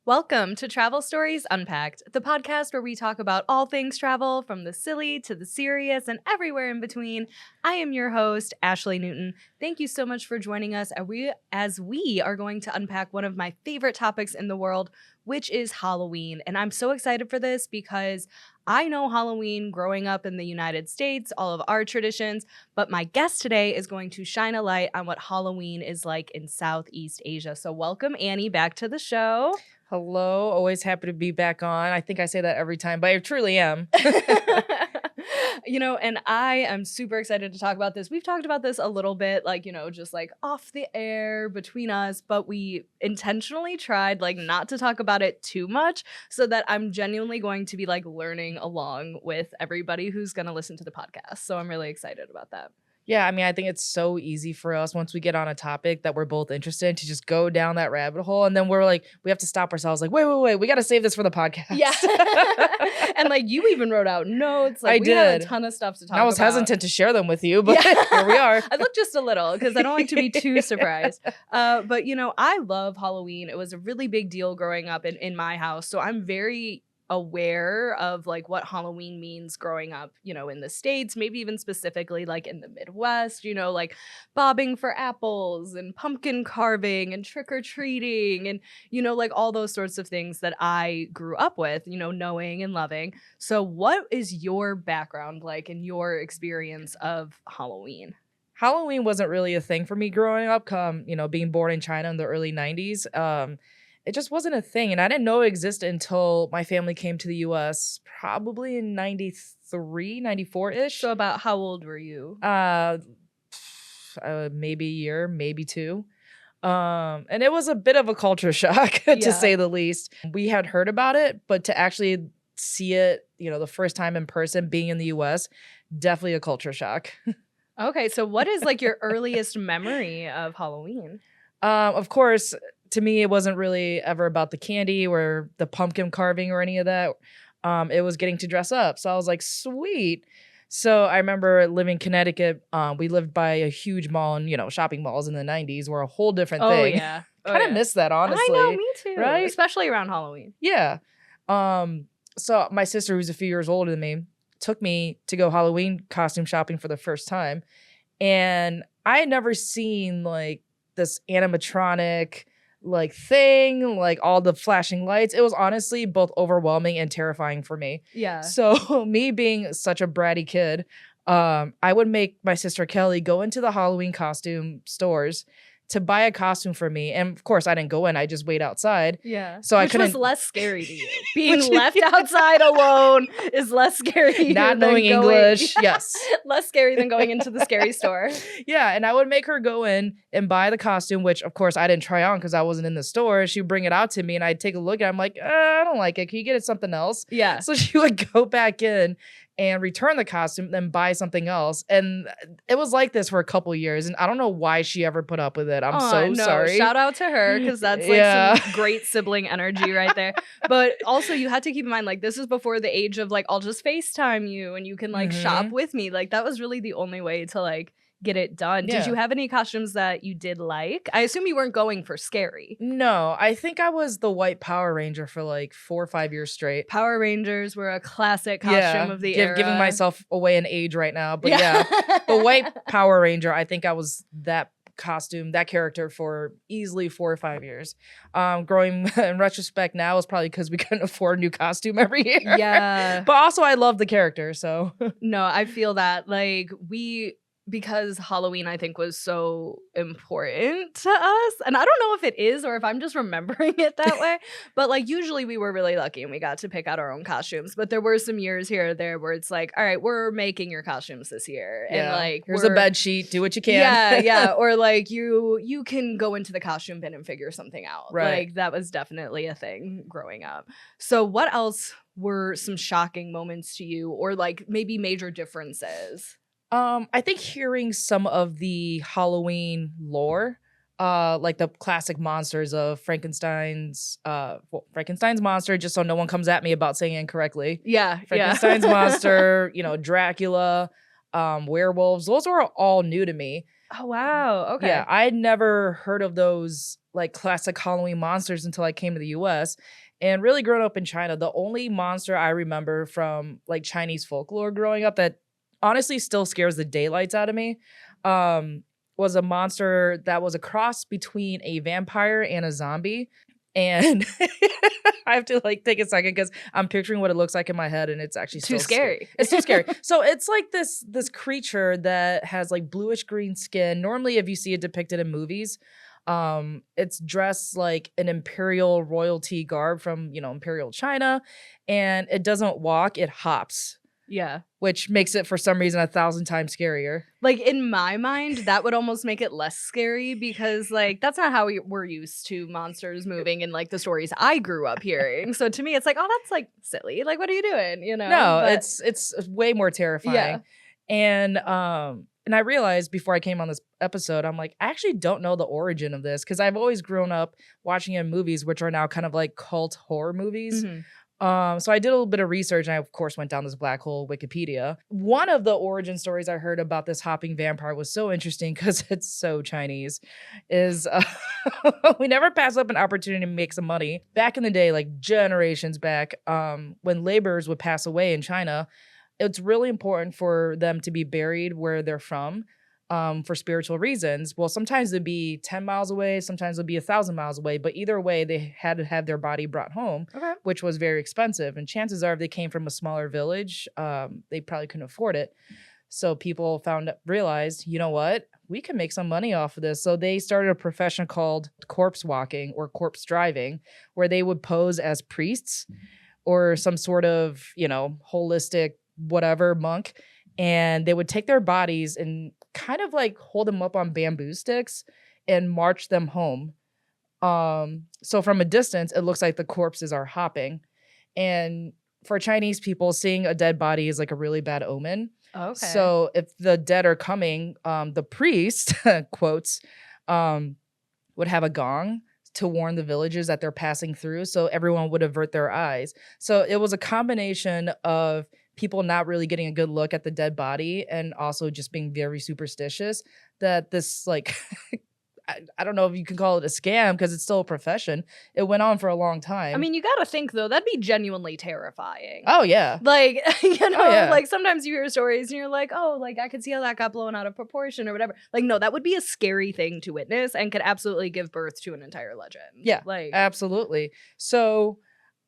Welcome to Travel Stories Unpacked, the podcast where we talk about all things travel, from the silly to the serious and everywhere in between. I am your host, Ashley Newton. Thank you so much for joining us as we are going to unpack one of my favorite topics in the world, which is Halloween. And I'm so excited for this because I know Halloween growing up in the United States, all of our traditions, but my guest today is going to shine a light on what Halloween is like in Southeast Asia. So welcome, Annie, back to the show. Hello, always happy to be back on. I think I say that every time, but I truly am. And I am super excited to talk about this. We've talked about this a little bit, just like off the air between us, but we intentionally tried not to talk about it too much so that I'm genuinely going to be learning along with everybody who's going to listen to the podcast. So I'm really excited about that. Yeah, I mean, I think it's so easy for us once we get on a topic that we're both interested in to just go down that rabbit hole. And then we're like, we have to stop ourselves like, wait, we got to save this for the podcast. Yeah. And you even wrote out notes. I did. Have a ton of stuff to talk about. I was hesitant to share them with you, but here we are. I look just a little because I don't like to be too surprised. But, I love Halloween. It was a really big deal growing up in my house. So I'm very aware of what Halloween means growing up, in the States, maybe even specifically in the Midwest, bobbing for apples and pumpkin carving and trick-or-treating and, all those sorts of things that I grew up with, knowing and loving. So what is your background like and your experience of Halloween? Halloween wasn't really a thing for me growing up, being born in China in the early 90s. It just wasn't a thing. And I didn't know it existed until my family came to the U.S. probably in 93, 94-ish. So about how old were you? Maybe a year, maybe two. And it was a bit of a culture shock, to say the least. We had heard about it, but to actually see it, the first time in person being in the U.S., definitely a culture shock. Okay, so what is your earliest memory of Halloween? Of course, to me, it wasn't really ever about the candy or the pumpkin carving or any of that. It was getting to dress up. So I was like, sweet. So I remember living in Connecticut. We lived by a huge mall, and, shopping malls in the 90s were a whole different thing. Oh, yeah. Kind of miss that, honestly. I know, me too. Right? Especially around Halloween. Yeah. So my sister, who's a few years older than me, took me to go Halloween costume shopping for the first time. And I had never seen this animatronic thing, all the flashing lights. It was honestly both overwhelming and terrifying for me. Yeah. So me being such a bratty kid, I would make my sister Kelly go into the Halloween costume stores to buy a costume for me. And of course I didn't go in. I just wait outside. Yeah. So Which was less scary to you. Being left outside alone is less scary. Not knowing English. Yes. Less scary than going into the scary store. Yeah. And I would make her go in and buy the costume, which of course I didn't try on because I wasn't in the store. She'd bring it out to me and I'd take a look at it. I'm like, I don't like it. Can you get it something else? Yeah. So she would go back in and return the costume, then buy something else. And it was like this for a couple years. And I don't know why she ever put up with it. I'm sorry. Shout out to her, because that's some great sibling energy right there. But also you had to keep in mind, this is before the age of I'll just FaceTime you and you can shop with me. That was really the only way to get it done. Yeah. Did you have any costumes that you did like? I assume you weren't going for scary. No, I think I was the white Power Ranger for 4 or 5 years straight. Power Rangers were a classic costume of the era. Giving myself away in age right now. But the white Power Ranger, I think I was that costume, that character for easily 4 or 5 years. Growing in retrospect now is probably because we couldn't afford a new costume every year. Yeah. But also I love the character, so. No, I feel that because Halloween, I think, was so important to us. And I don't know if it is or if I'm just remembering it that way. But usually we were really lucky and we got to pick out our own costumes. But there were some years here or there where it's all right, we're making your costumes this year. Yeah. And here's a bed sheet, do what you can. Yeah. Or you can go into the costume bin and figure something out. Right. That was definitely a thing growing up. So what else were some shocking moments to you, or maybe major differences? I think hearing some of the Halloween lore, the classic monsters of Frankenstein's monster, just so no one comes at me about saying it incorrectly. Yeah. Frankenstein's monster, Dracula, werewolves, those were all new to me. Oh, wow. Okay. Yeah, I had never heard of those like classic Halloween monsters until I came to the US. And really growing up in China, the only monster I remember from like Chinese folklore growing up that honestly still scares the daylights out of me was a monster that was a cross between a vampire and a zombie. And I have to like take a second because I'm picturing what it looks like in my head, and it's actually Too still scary. It's too scary. So it's like this creature that has like bluish green skin. Normally, if you see it depicted in movies, it's dressed like an imperial royalty garb from imperial China, and it doesn't walk; it hops. Yeah. Which makes it for some reason 1,000 times scarier. Like in my mind, that would almost make it less scary because like that's not how we're used to monsters moving in like the stories I grew up hearing. So to me, it's like, oh, that's like silly. Like, what are you doing? No, But, it's way more terrifying. Yeah. And I realized before I came on this episode, I'm like, I actually don't know the origin of this because I've always grown up watching it in movies, which are now kind of like cult horror movies. Mm-hmm. So I did a little bit of research, and I of course went down this black hole Wikipedia. One of the origin stories I heard about this hopping vampire was so interesting because it's so Chinese. Is we never pass up an opportunity to make some money. Back in the day, like generations back, when laborers would pass away in China, it's really important for them to be buried where they're from. For spiritual reasons. Well, sometimes it'd be 10 miles away, sometimes it'd be 1,000 miles away, but either way, they had to have their body brought home, which was very expensive. And chances are, if they came from a smaller village, they probably couldn't afford it. So people realized, you know what? We can make some money off of this. So they started a profession called corpse walking or corpse driving, where they would pose as priests or some sort of, holistic whatever monk. And they would take their bodies and kind of like hold them up on bamboo sticks and march them home. So from a distance, it looks like the corpses are hopping. And for Chinese people, seeing a dead body is like a really bad omen. Okay. So if the dead are coming, the priest, quotes, would have a gong to warn the villagers that they're passing through. So everyone would avert their eyes. So it was a combination of people not really getting a good look at the dead body and also just being very superstitious that this like I don't know if you can call it a scam because it's still a profession. It went on for a long time. I mean, you gotta think though, that'd be genuinely terrifying. Oh yeah. Like, yeah. like sometimes you hear stories and you're like, oh, like I could see how that got blown out of proportion or whatever. Like, no, that would be a scary thing to witness and could absolutely give birth to an entire legend. Yeah, like absolutely. So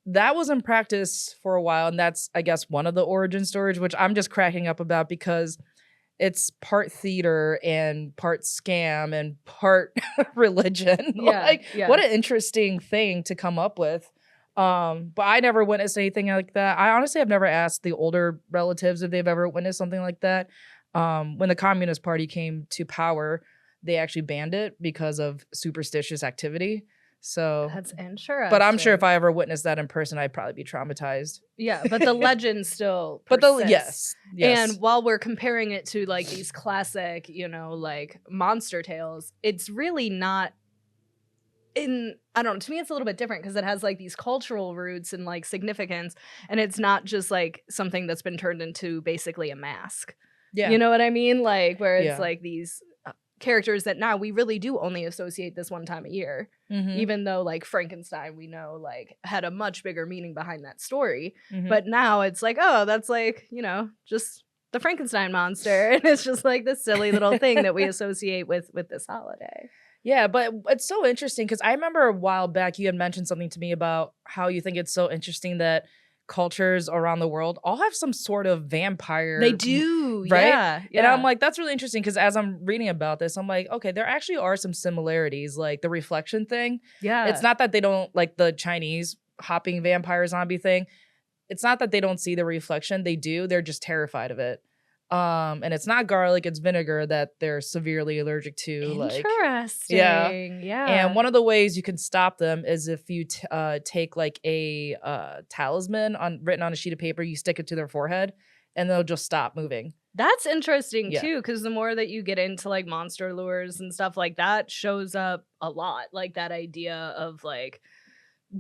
that was in practice for a while, and that's, I guess, one of the origin stories, which I'm just cracking up about because it's part theater and part scam and part religion. Yeah, What an interesting thing to come up with. But I never witnessed anything like that. I honestly have never asked the older relatives if they've ever witnessed something like that. When the Communist Party came to power, they actually banned it because of superstitious activity. So that's interesting. But I'm sure if I ever witnessed that in person, I'd probably be traumatized. Yeah, but the legend still persists. Yes. And while we're comparing it to like these classic, like monster tales, it's really not I don't know, to me it's a little bit different because it has like these cultural roots and like significance, and it's not just like something that's been turned into basically a mask. Yeah. You know what I mean? Like where it's like these characters that now we really do only associate this one time a year. Mm-hmm. Even though like Frankenstein, we know like had a much bigger meaning behind that story. Mm-hmm. But now it's like, oh, that's like, just the Frankenstein monster. And it's just like this silly little thing that we associate with this holiday. Yeah, but it's so interesting because I remember a while back you had mentioned something to me about how you think it's so interesting that cultures around the world all have some sort of vampire. They do, right? Yeah. And I'm like, that's really interesting because as I'm reading about this, I'm like, okay, there actually are some similarities, like the reflection thing. Yeah. It's not that they don't like the Chinese hopping vampire zombie thing. It's not that they don't see the reflection. They do. They're just terrified of it. And it's not garlic, it's vinegar that they're severely allergic to. Interesting. Yeah. Yeah. And one of the ways you can stop them is if you take like a talisman written on a sheet of paper, you stick it to their forehead, and they'll just stop moving. That's interesting too, because the more that you get into like monster lures and stuff like that shows up a lot. Like that idea of like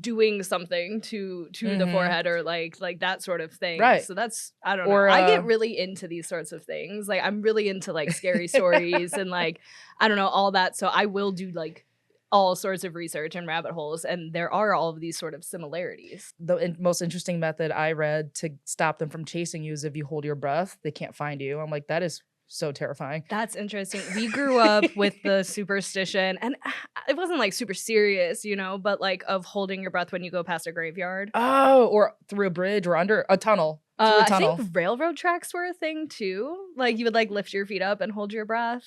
doing something to the forehead or like that sort of thing. Right. So that's, I don't know. I get really into these sorts of things. Like I'm really into like scary stories and like, I don't know, all that. So I will do like all sorts of research and rabbit holes, and there are all of these sort of similarities. The most interesting method I read to stop them from chasing you is if you hold your breath, they can't find you. I'm like, that is so terrifying. That's interesting. We grew up with the superstition, and it wasn't like super serious, but like of holding your breath when you go past a graveyard. Oh, or through a bridge or under a tunnel. Through a tunnel. I think railroad tracks were a thing too. Like you would like lift your feet up and hold your breath.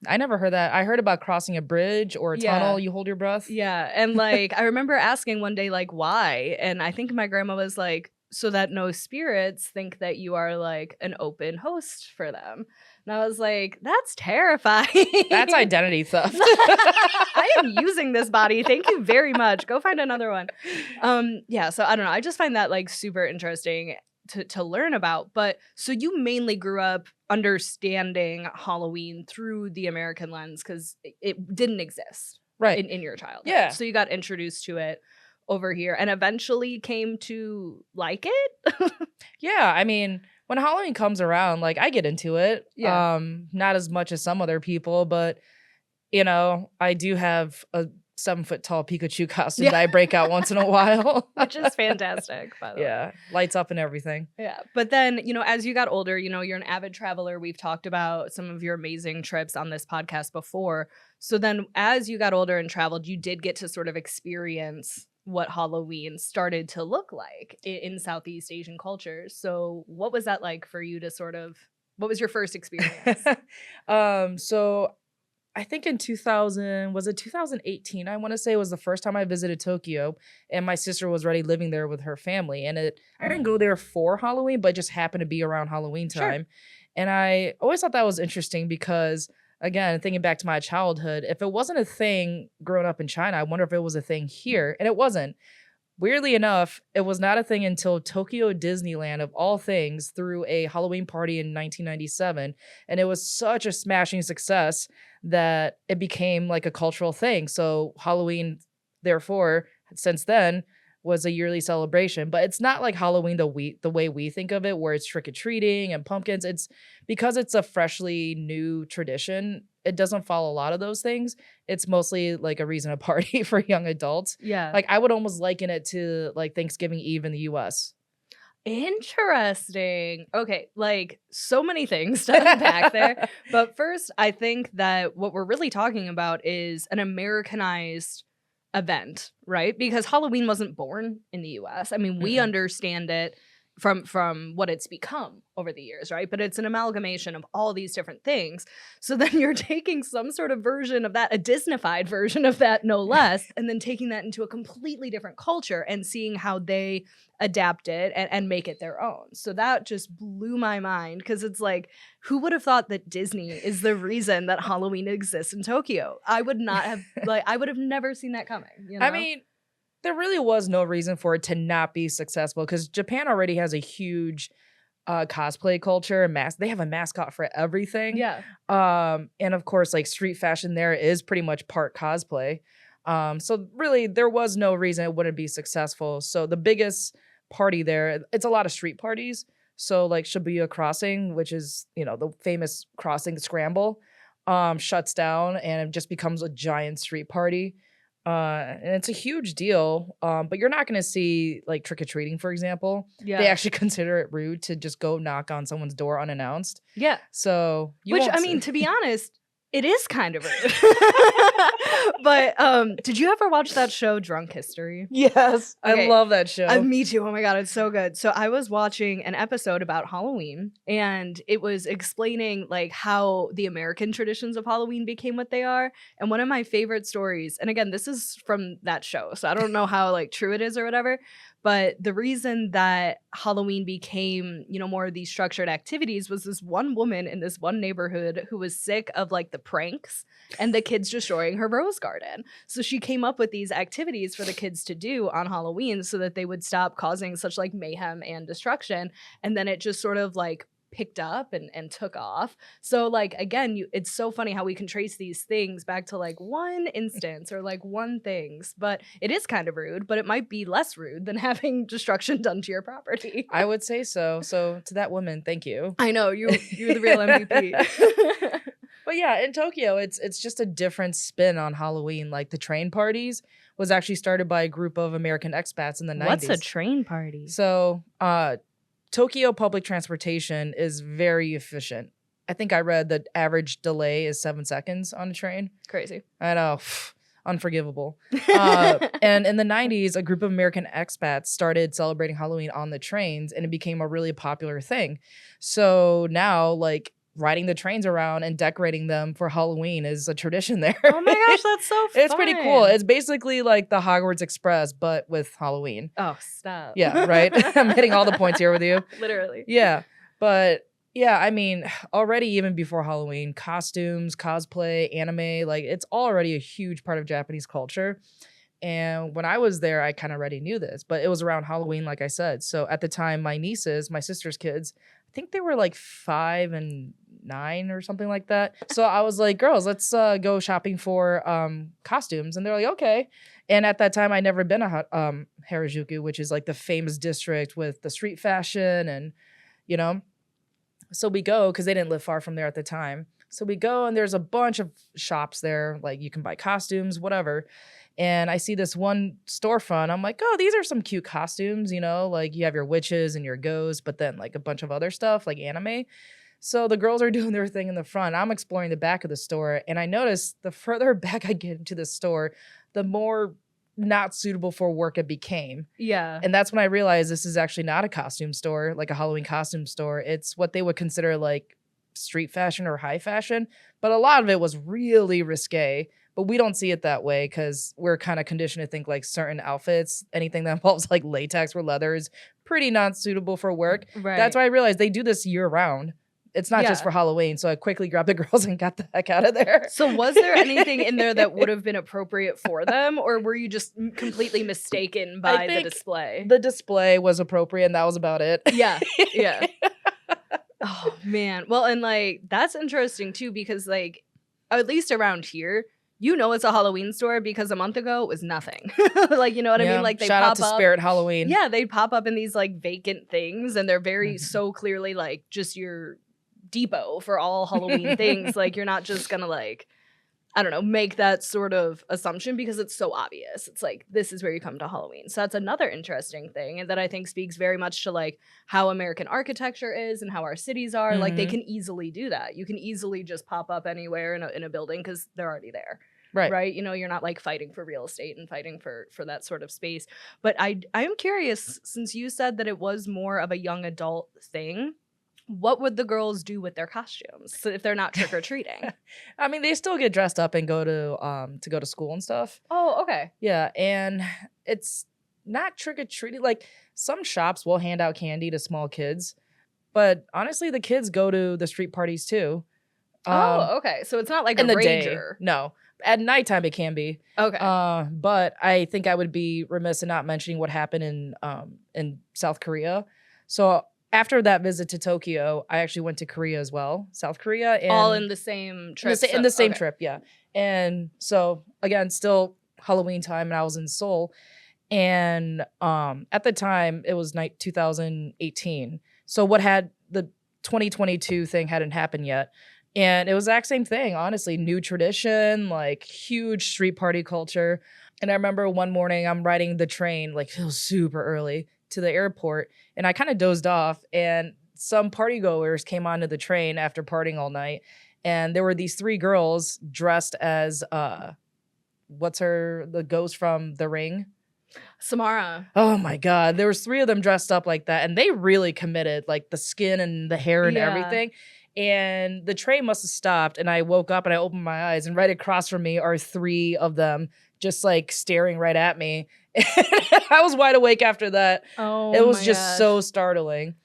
I never heard that. I heard about crossing a bridge or a tunnel, you hold your breath. Yeah, and like I remember asking one day like why, and I think my grandma was like, so that no spirits think that you are like an open host for them. And I was like, that's terrifying. That's identity theft. I am using this body. Thank you very much. Go find another one. Yeah, so I don't know. I just find that like super interesting to learn about. But so you mainly grew up understanding Halloween through the American lens because it didn't exist in your childhood. Yeah. So you got introduced to it over here and eventually came to like it. Yeah, I mean, when Halloween comes around, like I get into it. Yeah. Not as much as some other people, but I do have a 7-foot tall Pikachu costume that I break out once in a while. Which is fantastic, by the way. Yeah, lights up and everything. Yeah, but then, as you got older, you're an avid traveler. We've talked about some of your amazing trips on this podcast before. So then as you got older and traveled, you did get to sort of experience what Halloween started to look like in Southeast Asian cultures. So what was that like for you to what was your first experience? So I think in 2018, I want to say, was the first time I visited Tokyo, and my sister was already living there with her family. And I didn't go there for Halloween, but just happened to be around Halloween time. Sure. And I always thought that was interesting because, again, thinking back to my childhood, if it wasn't a thing growing up in China, I wonder if it was a thing here. And it wasn't. Weirdly enough, it was not a thing until Tokyo Disneyland, of all things, threw a Halloween party in 1997. And it was such a smashing success that it became like a cultural thing. So Halloween, therefore, since then, was a yearly celebration. But it's not like Halloween the way we think of it, where it's trick-or-treating and pumpkins. It's because it's a freshly new tradition. It doesn't follow a lot of those things. It's mostly like a reason to party for young adults. Yeah. Like I would almost liken it to like Thanksgiving Eve in the US. Interesting. Okay, like so many things to unpack there. But first, I think that what we're really talking about is an Americanized event, right? Because Halloween wasn't born in the US. I mean, we understand it from what it's become over the years, right? But it's an amalgamation of all these different things. So then you're taking some sort of version of that, a Disneyfied version of that, no less, and then taking that into a completely different culture and seeing how they adapt it and make it their own. So that just blew my mind because it's like, who would have thought that Disney is the reason that Halloween exists in Tokyo? I would not have, I would have never seen that coming. I mean, there really was no reason for it to not be successful because Japan already has a huge cosplay culture and they have a mascot for everything. Yeah. And of course, like street fashion there is pretty much part cosplay. So really there was no reason it wouldn't be successful. So the biggest party there, it's a lot of street parties. So like Shibuya Crossing, which is, the famous crossing scramble, shuts down and it just becomes a giant street party. And it's a huge deal, but you're not going to see like trick-or-treating, for example. Yeah. They actually consider it rude to just go knock on someone's door unannounced. Yeah. So, to be honest, it is kind of rude. But did you ever watch that show Drunk History? Yes. Okay. I love that show. Me too. Oh my God, it's so good. So I was watching an episode about Halloween and it was explaining like how the American traditions of Halloween became what they are. And one of my favorite stories, and again, this is from that show, so I don't know how like true it is or whatever, but the reason that Halloween became, more of these structured activities was this one woman in this one neighborhood who was sick of like the pranks and the kids destroying her rose garden. So she came up with these activities for the kids to do on Halloween so that they would stop causing such like mayhem and destruction. And then it just sort of like picked up and took off. So like, again, it's so funny how we can trace these things back to like one instance or like one things, but it is kind of rude, but it might be less rude than having destruction done to your property. I would say so. So to that woman, thank you. I know, you're the real MVP. But yeah, in Tokyo, it's just a different spin on Halloween. Like the train parties was actually started by a group of American expats in the 90s. What's a train party? So, Tokyo public transportation is very efficient. I think I read the average delay is 7 seconds on a train. Crazy. I know. Unforgivable. And in the 90s, a group of American expats started celebrating Halloween on the trains, and it became a really popular thing. So now, like, riding the trains around and decorating them for Halloween is a tradition there. Oh my gosh, that's so fun. It's pretty cool. It's basically like the Hogwarts Express, but with Halloween. Oh, stop. Yeah, right? I'm hitting all the points here with you. Literally. Yeah, but yeah, I mean, already even before Halloween, costumes, cosplay, anime, like it's already a huge part of Japanese culture. And when I was there, I kind of already knew this, but it was around Halloween, like I said. So at the time, my nieces, my sister's kids, I think they were like 5 and 9 or something like that. So I was like, girls, let's go shopping for costumes. And they're like, okay. And at that time, I'd never been to Harajuku, which is like the famous district with the street fashion and, you know. So we go because they didn't live far from there at the time. So we go and there's a bunch of shops there. Like you can buy costumes, whatever. And I see this one storefront. I'm like, oh, these are some cute costumes, you know, like you have your witches and your ghosts, but then like a bunch of other stuff like anime. So the girls are doing their thing in the front. I'm exploring the back of the store. And I noticed the further back I get into the store, the more not suitable for work it became. Yeah. And that's when I realized this is actually not a costume store, like a Halloween costume store. It's what they would consider like street fashion or high fashion. But a lot of it was really risque. But we don't see it that way because we're kind of conditioned to think like certain outfits, anything that involves like latex or leather is pretty not suitable for work. Right. That's why I realized they do this year round. It's not just for Halloween. So I quickly grabbed the girls and got the heck out of there. So was there anything in there that would have been appropriate for them? Or were you just completely mistaken by the display? The display was appropriate and that was about it. Yeah. Yeah. Oh, man. Well, and like, that's interesting too, because like, at least around here, you know it's a Halloween store because a month ago it was nothing. Like, you know what I mean? Like they shout pop out to up. Spirit Halloween. Yeah, they pop up in these like vacant things and they're very so clearly like just your depot for all Halloween things. Like you're not just gonna like, I don't know, make that sort of assumption because it's so obvious. It's like, this is where you come to Halloween. So that's another interesting thing. And that I think speaks very much to like how American architecture is and how our cities are. Like they can easily do that. You can easily just pop up anywhere in a building because they're already there. Right. You know, you're not like fighting for real estate and fighting for that sort of space. But I am curious, since you said that it was more of a young adult thing, what would the girls do with their costumes if they're not trick-or-treating? I mean, they still get dressed up and go to school and stuff. Oh, okay. Yeah, and it's not trick-or-treating. Like some shops will hand out candy to small kids, but honestly, the kids go to the street parties too. Oh, okay. So it's not like in a the day. rager. No. At nighttime, it can be. Okay. But I think I would be remiss in not mentioning what happened in South Korea. So after that visit to Tokyo, I actually went to Korea as well, South Korea. And all in the same trip? In the same trip, yeah. And so, again, still Halloween time, and I was in Seoul. And at the time, it was 2018. So what had the 2022 thing hadn't happened yet. And it was the exact same thing, honestly. New tradition, like huge street party culture. And I remember one morning I'm riding the train, like it was super early, to the airport. And I kind of dozed off. And some party goers came onto the train after partying all night. And there were these 3 girls dressed as, the ghost from The Ring? Samara. Oh my God. There was 3 of them dressed up like that. And they really committed, like the skin and the hair and everything. And the train must have stopped, and I woke up and I opened my eyes, and right across from me are 3 of them just like staring right at me. I was wide awake after that. Oh, it was just so startling.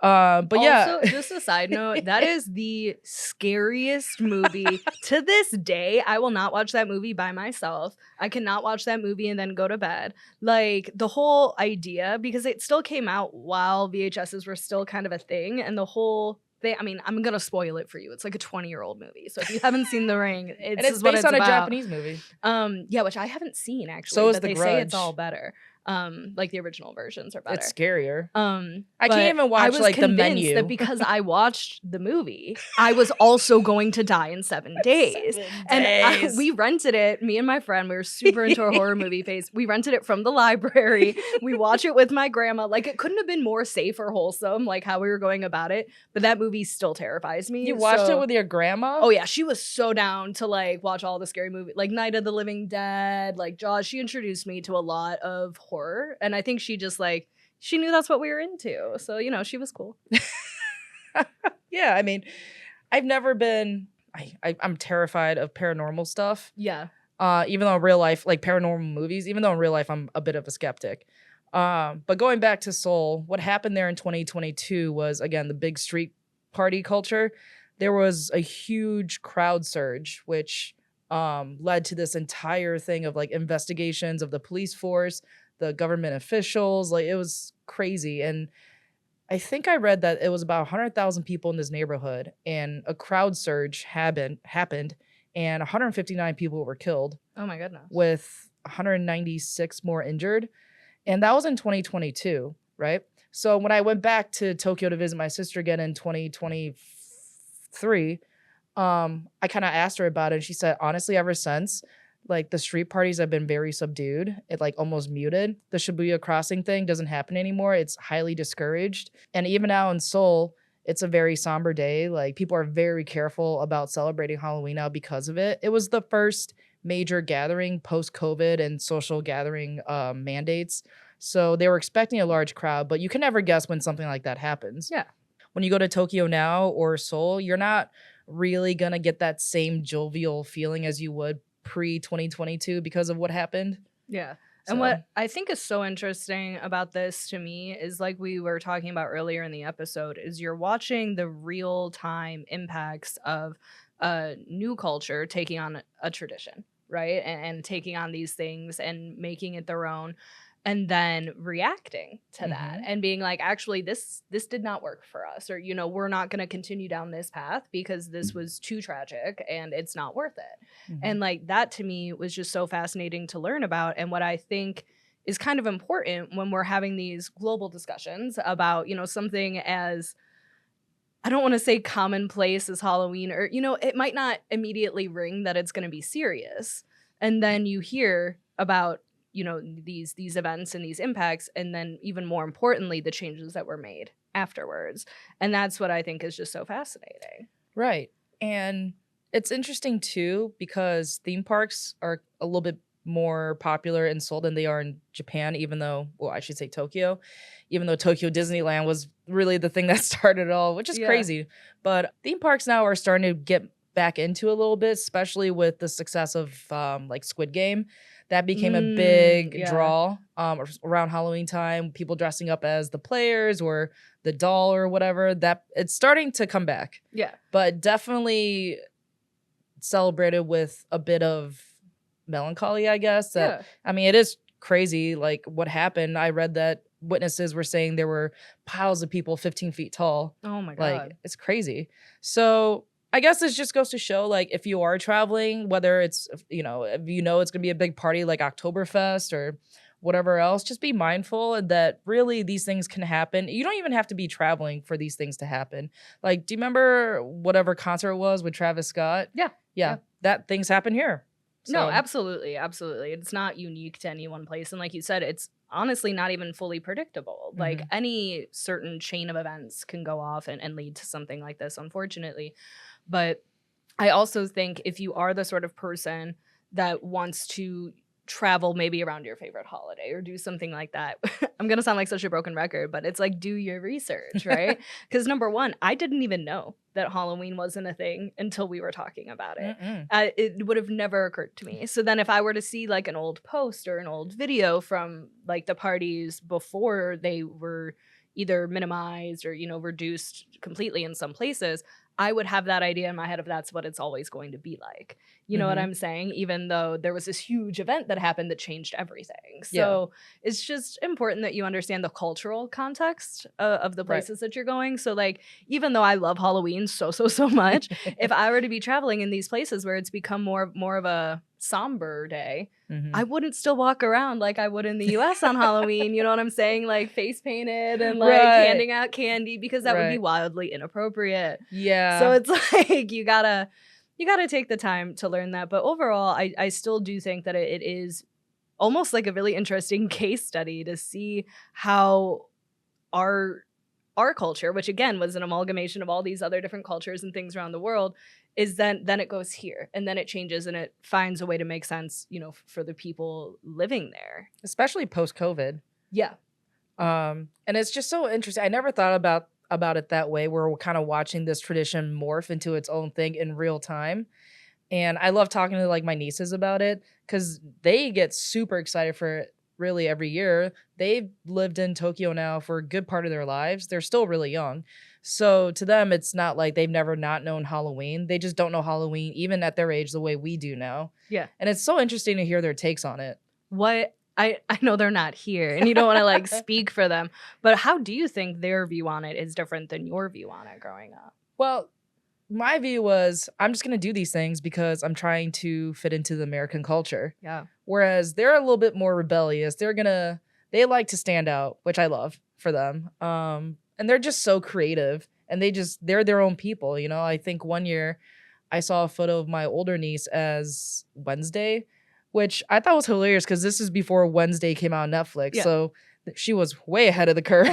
But also, just a side note, that is the scariest movie to this day. I will not watch that movie by myself. I cannot watch that movie and then go to bed. Like the whole idea, because it still came out while VHSs were still kind of a thing, and the whole thing, I mean, I'm gonna spoil it for you. It's like a 20-year-old movie, so if you haven't seen The Ring, it's based on a Japanese movie. Yeah, which I haven't seen actually. So is but The they Grudge. say it's all better. Like the original versions are better. It's scarier. I But can't even watch like the menu. that because I watched the movie, I was also going to die in 7 days. 7 And days. we rented it. Me and my friend, we were super into a horror movie phase. We rented it from the library. We watch it with my grandma. Like, it couldn't have been more safe or wholesome, like how we were going about it. But that movie still terrifies me. You watched it with your grandma? Oh yeah, she was so down to like watch all the scary movies, like Night of the Living Dead, like Jaws. She introduced me to a lot of horror, and I think she just like she knew that's what we were into. So she was cool. Yeah, I mean, I've never been. I'm terrified of paranormal stuff. Yeah. Even though in real life, like paranormal movies, even though in real life I'm a bit of a skeptic. But going back to Seoul, what happened there in 2022 was, again, the big street party culture. There was a huge crowd surge, which led to this entire thing of like investigations of the police force, the government officials. Like, it was crazy. And I think I read that it was about 100,000 people in this neighborhood, and a crowd surge happened, and 159 people were killed. Oh my goodness. With 196 more injured. And that was in 2022, right? So when I went back to Tokyo to visit my sister again in 2023, I kind of asked her about it, and she said, honestly, ever since, like, the street parties have been very subdued. It like almost muted. The Shibuya crossing thing doesn't happen anymore. It's highly discouraged. And even now in Seoul, it's a very somber day. Like, people are very careful about celebrating Halloween now because of it. It was the first major gathering post-COVID and social gathering mandates. So they were expecting a large crowd, but you can never guess when something like that happens. Yeah. When you go to Tokyo now or Seoul, you're not really going to get that same jovial feeling as you would pre-2022 because of what happened. Yeah. So. And what I think is so interesting about this to me is, like we were talking about earlier in the episode, is you're watching the real-time impacts of a new culture taking on a tradition, right? And taking on these things and making it their own, and then reacting to that and being like, actually, this did not work for us, or we're not going to continue down this path because this was too tragic and it's not worth it. And like, that to me was just so fascinating to learn about, and what I think is kind of important when we're having these global discussions about something as, I don't want to say commonplace as Halloween, or it might not immediately ring that it's going to be serious, and then you hear about these events and these impacts, and then even more importantly, the changes that were made afterwards. And that's what I think is just so fascinating. Right. And it's interesting too, because theme parks are a little bit more popular in Seoul than they are in Japan, even though, well, I should say Tokyo, even though Tokyo Disneyland was really the thing that started it all, which is crazy. But theme parks now are starting to get back into a little bit, especially with the success of like Squid Game. That became a big draw around Halloween time. People dressing up as the players or the doll or whatever. That it's starting to come back. Yeah, but definitely celebrated with a bit of melancholy, I guess. That, I mean, it is crazy, like what happened. I read that witnesses were saying there were piles of people 15 feet tall. Oh my God. Like, it's crazy. So I guess this just goes to show, like, if you are traveling, whether it's, if it's going to be a big party like Oktoberfest or whatever else, just be mindful that really these things can happen. You don't even have to be traveling for these things to happen. Like, do you remember whatever concert it was with Travis Scott? Yeah. That things happen here. So. No, absolutely. Absolutely. It's not unique to any one place. And like you said, it's honestly not even fully predictable. Like, any certain chain of events can go off and lead to something like this, unfortunately. But I also think if you are the sort of person that wants to travel maybe around your favorite holiday or do something like that, I'm going to sound like such a broken record, but it's like, do your research, right? Because number one, I didn't even know that Halloween wasn't a thing until we were talking about it. It would have never occurred to me. So then if I were to see like an old post or an old video from like the parties before they were either minimized or, reduced completely in some places, I would have that idea in my head if that's what it's always going to be like. You know what I'm saying? Even though there was this huge event that happened that changed everything. So it's just important that you understand the cultural context of the places that you're going. So like, even though I love Halloween so much, if I were to be traveling in these places where it's become more of a somber day, Mhm. I wouldn't still walk around like I would in the US on Halloween. You know what I'm saying? Like face painted and like Right. handing out candy because that would be Right. wildly inappropriate. So Yeah. it's like you gotta take the time to learn that. But overall, I still do think that it is almost like a really interesting case study to see how our culture, which again was an amalgamation of all these other different cultures and things around the world, is then it goes here and then it changes and it finds a way to make sense, you know, for the people living there. Especially post-COVID. Yeah. And it's just so interesting. I never thought about it that way, where we're kind of watching this tradition morph into its own thing in real time. And I love talking to like my nieces about it because they get super excited for it really every year. They've lived in Tokyo now for a good part of their lives. They're still really young. So to them, it's not like they've never not known Halloween. They just don't know Halloween, even at their age, the way we do now. Yeah. And it's so interesting to hear their takes on it. What I know they're not here and you don't want to like speak for them, but how do you think their view on it is different than your view on it growing up? Well, my view was I'm just going to do these things because I'm trying to fit into the American culture. Yeah. Whereas they're a little bit more rebellious. They like to stand out, which I love for them. And they're just so creative and they're their own people. You know, I think one year I saw a photo of my older niece as Wednesday, which I thought was hilarious because this is before Wednesday came out on Netflix. Yeah. So she was way ahead of the curve.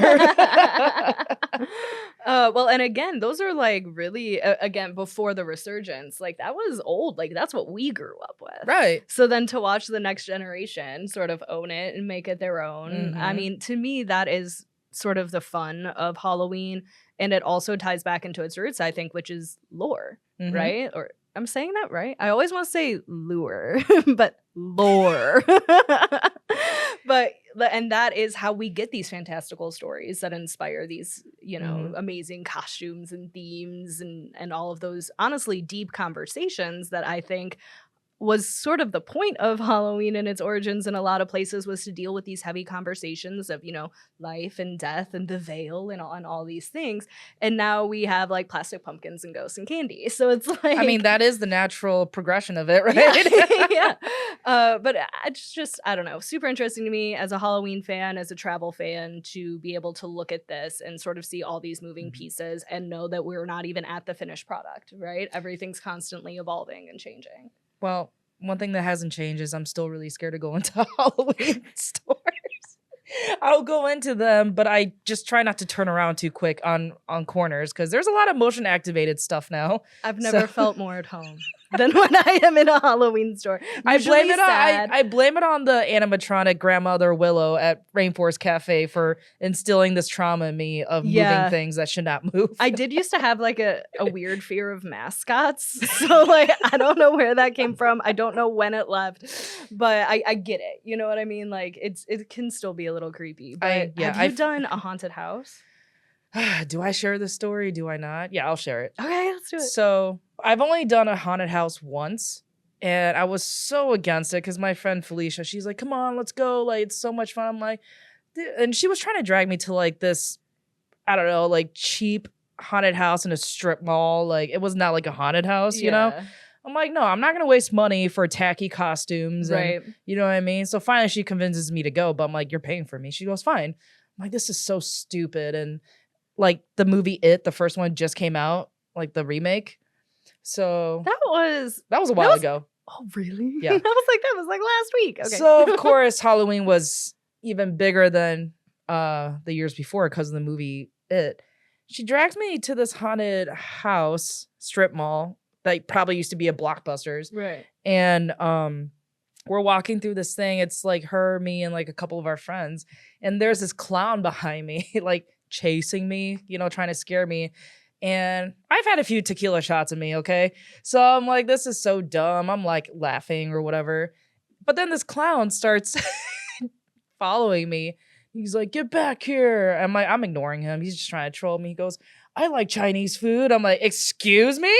Well, and again, those are like really, again, before the resurgence, like that was old. Like that's what we grew up with. Right. So then to watch the next generation sort of own it and make it their own, I Mhm. mean, to me, that is sort of the fun of Halloween. And it also ties back into its roots, I think, which is lore, Mhm. right? Or I'm saying that right? I always want to say lure, but lore. And that is how we get these fantastical stories that inspire these, you know, Mhm. amazing costumes and themes and all of those honestly deep conversations that I think was sort of the point of Halloween and its origins in a lot of places, was to deal with these heavy conversations of, you know, life and death and the veil and all these things. And now we have like plastic pumpkins and ghosts and candy. So it's like, I mean, that is the natural progression of it, right? yeah. But it's just, I don't know, super interesting to me as a Halloween fan, as a travel fan, to be able to look at this and sort of see all these moving Mhm. pieces and know that we're not even at the finished product, right? Everything's constantly evolving and changing. Well, one thing that hasn't changed is I'm still really scared to go into Halloween stores. I'll go into them, but I just try not to turn around too quick on corners because there's a lot of motion activated stuff now. I've never So- felt more at home than when I am in a Halloween store. I blame Usually it on sad. I blame it on the animatronic grandmother Willow at Rainforest Cafe for instilling this trauma in me of Yeah. moving things that should not move. I did used to have like a weird fear of mascots. So like I don't know where that came from. I don't know when it left. But I get it. You know what I mean? Like it can still be a little creepy. But have you done a haunted house? Do I share this story? Do I not? Yeah, I'll share it. Okay, let's do it. So I've only done a haunted house once, and I was so against it because my friend Felicia, she's like, "Come on, let's go! Like, it's so much fun." I'm like, and she was trying to drag me to like this, I don't know, like cheap haunted house in a strip mall. Like, it was not like a haunted house, you know. I'm like, no, I'm not gonna waste money for tacky costumes, Right. and you know what I mean. So finally, she convinces me to go, but I'm like, "You're paying for me." She goes, "Fine." I'm like, "This is so stupid," and like the movie It, the first one just came out, like the remake. So That was a while ago. Oh really? Yeah. that was like last week. Okay. So of course Halloween was even bigger than the years before because of the movie It. She drags me to this haunted house strip mall that probably used to be a Blockbuster's. Right. And we're walking through this thing. It's like her, me, and like a couple of our friends. And there's this clown behind me, like chasing me, you know, trying to scare me. And I've had a few tequila shots in me, okay? So I'm like, this is so dumb. I'm like laughing or whatever. But then this clown starts following me. He's like, "Get back here." I'm ignoring him. He's just trying to troll me. He goes, "I like Chinese food." I'm like, "Excuse me?"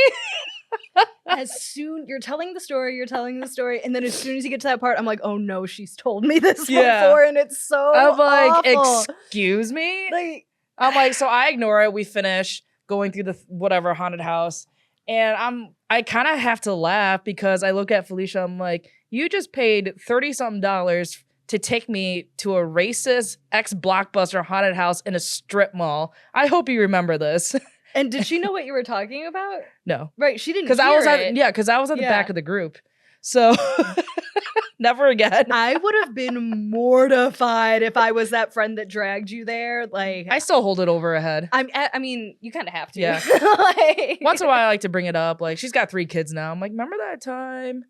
You're telling the story, and then as soon as you get to that part, I'm like, oh no, she's told me this Yeah. before, and it's so I'm like, awful. "Excuse me?" Like, I'm like, so I ignore it. We finish going through the whatever haunted house. And I kind of have to laugh because I look at Felicia. I'm like, you just paid $30-something to take me to a racist ex-Blockbuster haunted house in a strip mall. I hope you remember this. And did she know what you were talking about? No. Right, she didn't Because I was at the back of the group. So never again. I would have been mortified if I was that friend that dragged you there. Like, I still hold it over her head. I mean, you kind of have to. Yeah. Like, Once in a while, I like to bring it up. Like, she's got 3 kids now. I'm like, remember that time?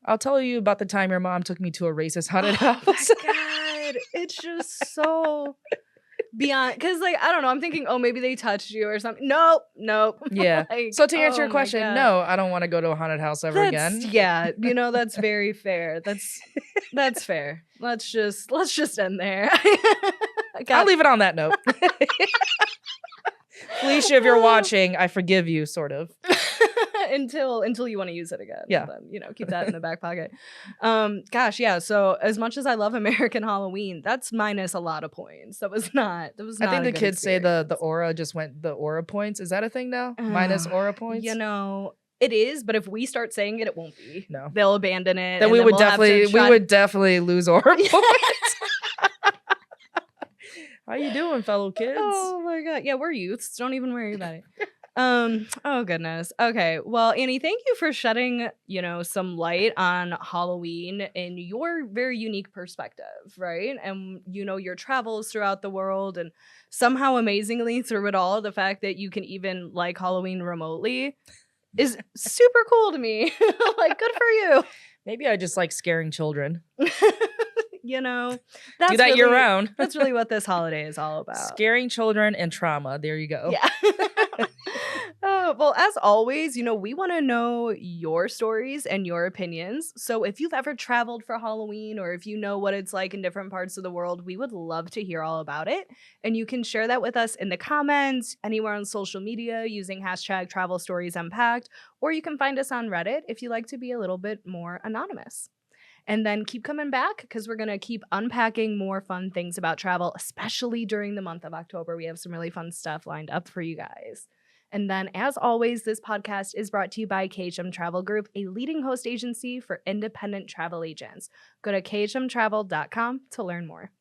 I'll tell you about the time your mom took me to a racist haunted house. Oh my God. It's just so beyond. Because, like, I don't know. I'm thinking, oh, maybe they touched you or something. Nope. Yeah. Like, So to answer your my question, God. no, I don't want to go to a haunted house ever again. Yeah. That's very fair. That's fair. Let's just end there. I'll leave it on that note. Felicia, if you're watching, I forgive you, sort of. until you want to use it again. Yeah. Then, keep that in the back pocket. Gosh, yeah. So as much as I love American Halloween, that's minus a lot of points. That was not. I think the kids say the aura just went the aura points. Is that a thing now? Minus aura points? It is, but if we start saying it, it won't be. No. They'll abandon it. Then we would definitely lose aura points. How you doing, fellow kids? Oh my God. Yeah, we're youths. Don't even worry about it. Oh goodness. Okay. Well, Annie, thank you for shedding, some light on Halloween in your very unique perspective, right? And your travels throughout the world, and somehow amazingly through it all, the fact that you can even like Halloween remotely is super cool to me. Like, good for you. Maybe I just like scaring children. That's do that year round. That's really what this holiday is all about. Scaring children and trauma. There you go. Yeah. Well, as always, we want to know your stories and your opinions. So if you've ever traveled for Halloween, or if you know what it's like in different parts of the world, we would love to hear all about it. And you can share that with us in the comments, anywhere on social media using hashtag Travel Stories Unpacked, or you can find us on Reddit if you like to be a little bit more anonymous. And then keep coming back, because we're going to keep unpacking more fun things about travel, especially during the month of October. We have some really fun stuff lined up for you guys. And then, as always, this podcast is brought to you by KHM Travel Group, a leading host agency for independent travel agents. Go to khmtravel.com to learn more.